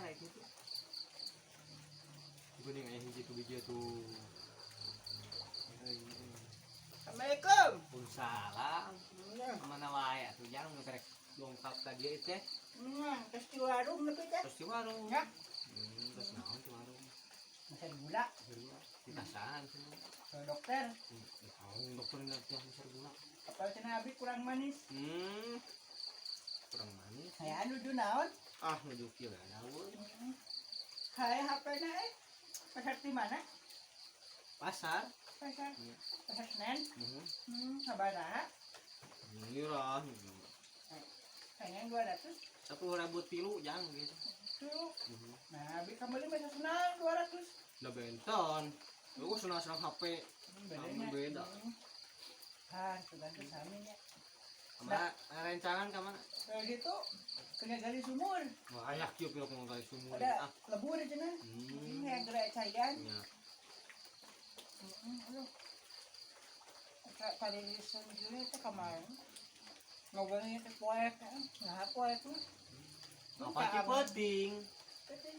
kayak gitu. Kuning ayah hiji tu bija tu. Assalamualaikum. Salam. Mana wae atuh jangan ngekrek dongkap tadi itu teh. Terus di warung lebih teh. Terus di warung. Ya. Terus naon di warung. Masih gula. Kita saan semua. Ke dokter. Tahu dokter nanti yang besar gula. Apa cenah abi kurang manis? Kurang manis. Saya nuju naon? Ah nuju kieu lah naon. Hai HP-na pasar di mana? Pasar. Pasar. Pasar Senen. Sabaraha? Murah. Kayaknya 200. 10.000 jangan gitu. Tuh. Nah, abi kembali pasar Senen 200. Udah benton. Lu senang-senang HP. Bedanya beda. Tergantung saminya. Kemana rencangan kemana? Kayak gitu, kena gali sumur. Wah, ayak kieu pilok mau gali sumur. Ada lebur aja cenah. Yang gerak cairan. Ya. Aduh. Tadi sendiri itu kemarin ngobrolnya ke poek kan, nah poek tuh. Apa sih penting? Penting.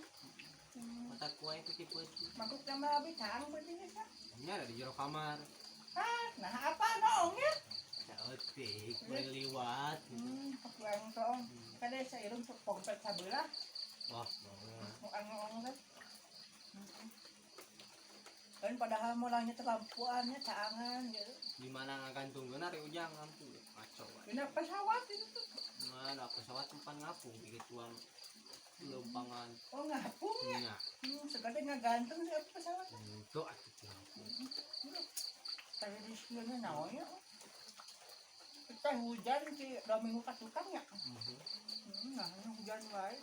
Mata kue itu tipe itu. Makuk nama abi kang penting ya. Ini ada di jero kamar. Nah apa nongnya? Cantik, boleh liwat. Aku yang tong. Kada saya irum sepongpet sabelah. Wah, banget. Mau angong kan. Kan padahal mulanya terlampuannya caangan gitu. Di mana ngagantungkeun ari ujang lampu ngaco. Kena pesawat itu tuh. Mana pesawat tempat ngapung di tuang lempangan. Oh ngapung ya? Nya. Sekadar ngaganteng sih pesawat. Itu atuh lampu. Tadi di sini naonnya. Kita hujan sih 2 minggu ke tukang ya. Nah ini hujan wae.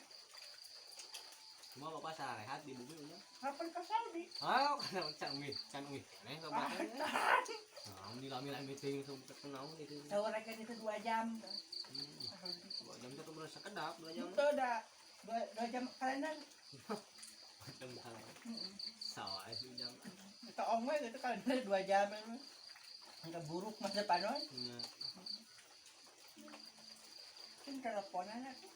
Cuma bapak sarehat di bumi ujang. Kapan ke Saudi? Ah, kan can wih. Nih sobat. Nah, ini lami-lami meeting sobat kenal itu. Tawarkan itu 2 jam. 2 jam itu berasa kedap 2 jam. Itu udah 2 jam kalender. Macam hal. Sawah itu jam. Kita omwe gitu kalender 2 jam. Enggak buruk masa depan. Iya. Kan teleponan aku.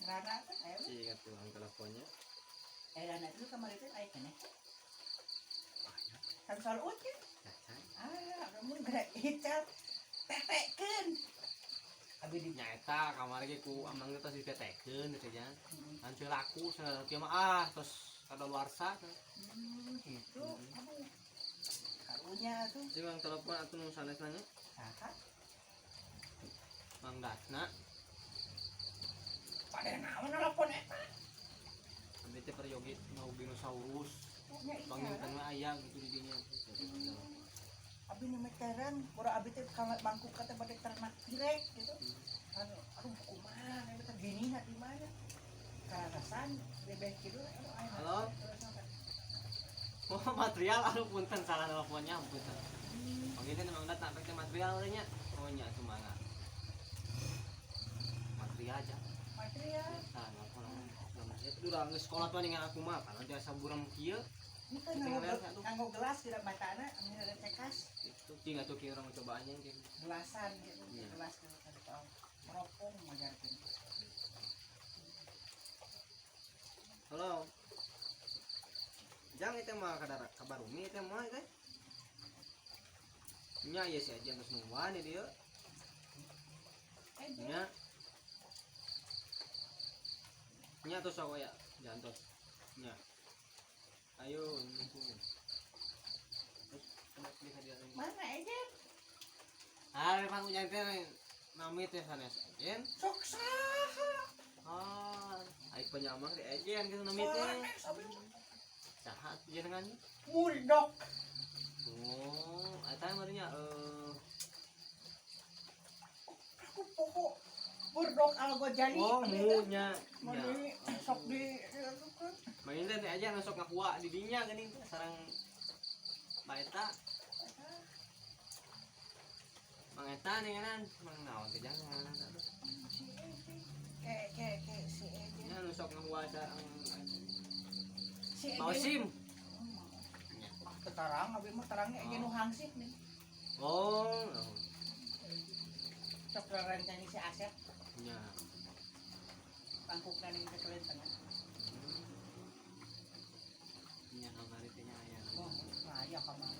Rana kan ayo. Iya tuang teleponnya. Rana itu kemarin itu ayo kan. Banyak. Kan soal utin. Cacan. Kamu gerak hitam. Tetekeun. Abi di Nyata kamar ge ku amang tos ditetekeun teh jan. Kan teu laku cenah kieu mah tos kadaluarsa. Gitu. Aduh. Karunya tuh. Jadi mang telepon atuh nu sanes nanya. Saha? Mang Datna. Pada naon telepon eta? Abi teh peryogi mau dinosaurus. Nya Panggilkeun mah aya gitu di dinya. Abi nu meteran, bora abi teh kamar bangku kata pada ternak direk gitu. Aduh kumaha eta gini di mana? Karasan bebek kieu Halo? Oh, material anu punten salah teleponnya punten. Panggilkeun Mang Datna pakai material nya. Oh nya semangat. Material aja. Material. Nah, itu udah nge sekolah tuh dengan aku mah kan nanti asa buram kieu Ini kan nganggo gelas tidak matana, amin ada cekas. itu tinggal tuh kieu orang cobaannya gitu. Gelasan gitu, gelas kan tahu. Meropong majarkeun. Halo. Jang itu mah kabar umi itu mah teh. Nya ya si aja geus nuan dia. Nya. Nya tuh sok ya, jantos. Nya. Ayo ini tuh. Terus kenapa dia hadir ini? Mana ejen? Ah, Bang Ujang teh nami teh sanes ejen. Sok saha? Ai penyamang di ejen gitu nami teh. Saha jenengan? Murdok. Oh, eta mah Aku pokok Murdok Al-Ghazali. oh, munya. Mani sok di Main teh aja ngasok ngakua di dinya geuning sareng baeta. Mang eta nengenan, mang naon teh jangan. Kayak si ejen. Nya nusok ngakua sareng Si Mausim. Terang, abi mah terangnya ejen nu hangsip nih. Oh. Sok rencana si Asep. Nya. Pangkukna ning kekelentengan. iya kamar.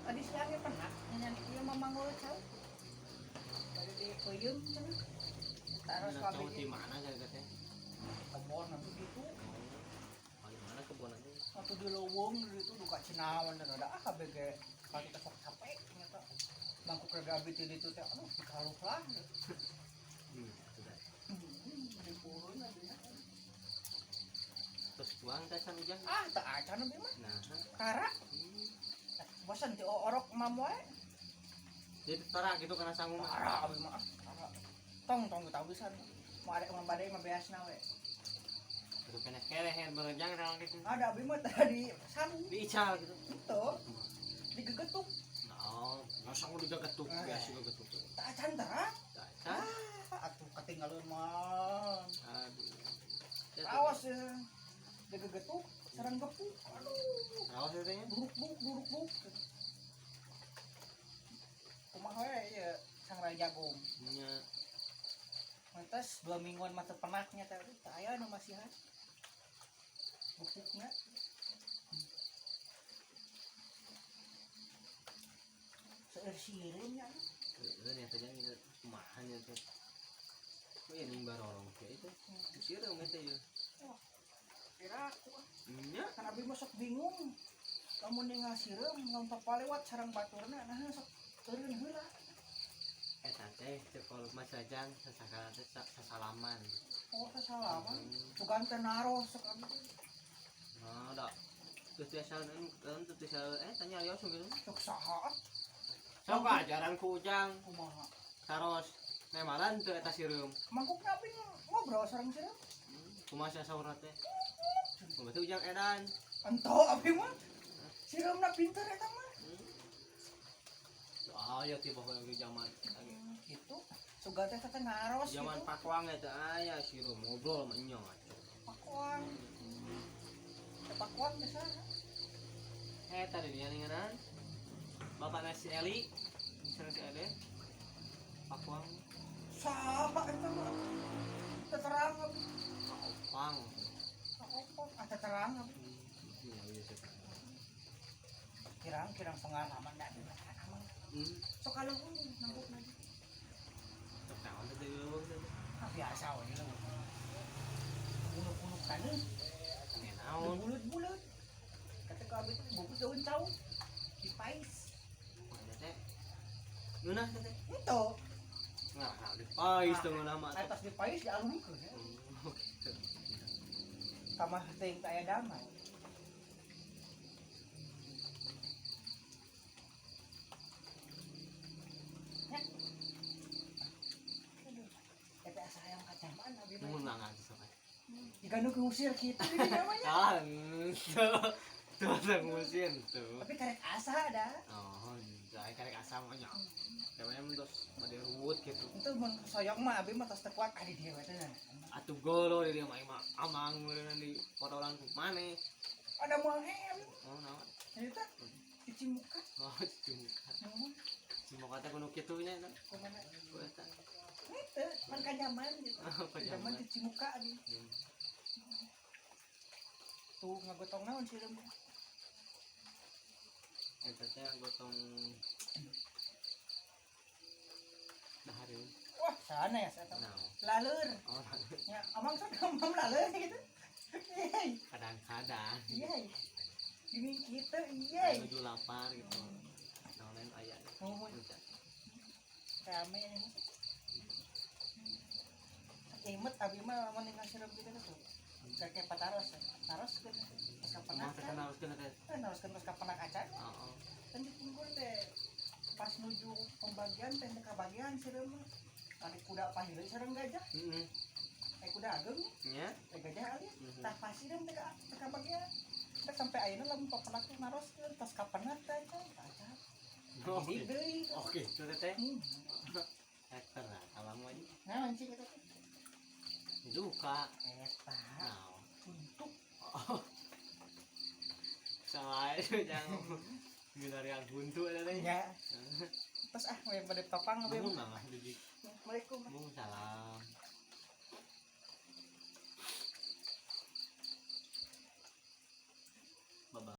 Tadi siangnya pernah nyanyi dia mamangul cau. Dari di puyung cenah. Taruh Nah, suami cowok di mana katanya? kebon nanti gitu. Oh, di mana kebunannya? Waktu di lowong itu duka cinawan dan ada KBG kali kita sok capek ternyata. Bangku kerja abis itu teh aduh dikaluk lah. Sudah. Di purun aja. Terus tuang teh san ujang. Ah, tak acan abi mah. Nah, Kara. Bosan ti orok mam wae. jadi tarak gitu karena sanggup mah. Kara abi mah. Kara. Tong tahu bisa. Mau ada kemang badai mah beasna we. Terus kena keleher berjang orang gitu. Ada abi mah tadi san Diical gitu. itu digegetuk. Nah, masa mau digetuk biasa digetuk. Tak acan tara. Dah. Atuh ketinggalan mah. Aduh. Awas ya. Digegetuk sareng gepuk. Aduh. Awas ya teh. Buruk. Kumaha we ya sang raja jagung. Nya Mantas 2 mingguan mata penaknya tadi aya nu masihan. Gepuknya. Seirsireunnya. ini tanya ini kumaha nya teh. Oh ya nimbar orang kayak itu. Sireu mah teh ya. Kira aku Nya kan abi mah sok bingung. Lamun ning ngasireum lamun papalewat sareng baturna nah sok teureun heula. eta teh cekol mas sajang sasakala teh sasalaman. Oh kasalaman. Bukan teh naros sok abi. Nah, dak. Terus biasa terus bisa tanya ya langsung gitu. Sok saha? Sok ajaran ku ujang Kumaha? saros nemalan teu eta sireum. Mangkukna abi ngobrol sareng sireum. Kumaha saurna teh? Kumaha teh ujang edan. Ento abi mah sireumna pinter eta mah. Aya tiba lagi zaman Gitu. Suga teh teh naros gitu. zaman pakuang eta aya sireum ngobrol sama nyong atuh. Pakuan. Pakuan biasa. Eta di dieu ninganan. Bapakna si Eli, misalnya si Ede. Pakuang, Saha eta mah? Terang abi. Pang. Ada terang abi. Iya, iya sih. Kirang pengalaman dah di mana. So kalau nambut lagi. Sok naon teh leuweung teh. Biasa we lu. Buluk-buluk kana. Ane naon? Bulut-bulut. Kata ka abi bungkus daun cau. Dipais. Mana teh? Ngeunah teh. Itu. Ngah, dipais teh ngeunah mah. Atas dipais dialungkeun ya. Gitu. Kamah teuing teh aya damai. Eta sayang kacaman abi mah. Mun nangan sok. Jika nu ngusir kitu ini namanya. Ah, tuh ada musim tuh. Tapi karek asa ada. Oh, saya karek asam aja. Namanya mentos made ruwet gitu. Itu mun soyok mah abi mah tos teu kuat adi dieu teh. Atuh golo di dia mah amang meureun di potolan ku maneh. Ada moal abi. Oh, naon? Eta cuci muka. Oh, cimuka. Cimuka teh kudu kitu nya eta. Kumaha? Ku eta. Itu kan kanyaman gitu. Oh, Kanyaman kanyaman. cuci muka abi. Tuh ngagotong naon sih lem. Eta teh gotong dahareun. Wah, sana ya saya tahu. Naon? Laleur. Oh, Ya, amang sok amang laleur gitu. Iya. kadang-kadang. Iya. Ini kita Aya iya. nuju lapar gitu. Naon lain aya. Oh, rame ini. Imut abi mah lamun ning sirup gitu tuh. Kakek pataros. Taros ke pas Emang kapenak. terkenal harus kena teh. Taros ke pas kapenak acan. Oh, Kan ditunggul teh pas nuju pembagian teh ke bagian sirup mah. Tadi kuda pahile sareng gajah. heeh. Kuda ageng Nya. teh gajah ali. Tah pasirem teh ka bagian. Teh sampai ayeuna lamun papenak teh naros ke pas kapenak teh acan. Oke. Jadi deui. Oke, itu teh. Hektar lah, abang mah ini. Nah, anjing eta teh. Duka. Eta. Nah, Untuk oh. Salah itu jangan binari yang buntu ada teh. ya. Terus we pada papang we. Mun mah jadi. Assalamualaikum. Mun salah.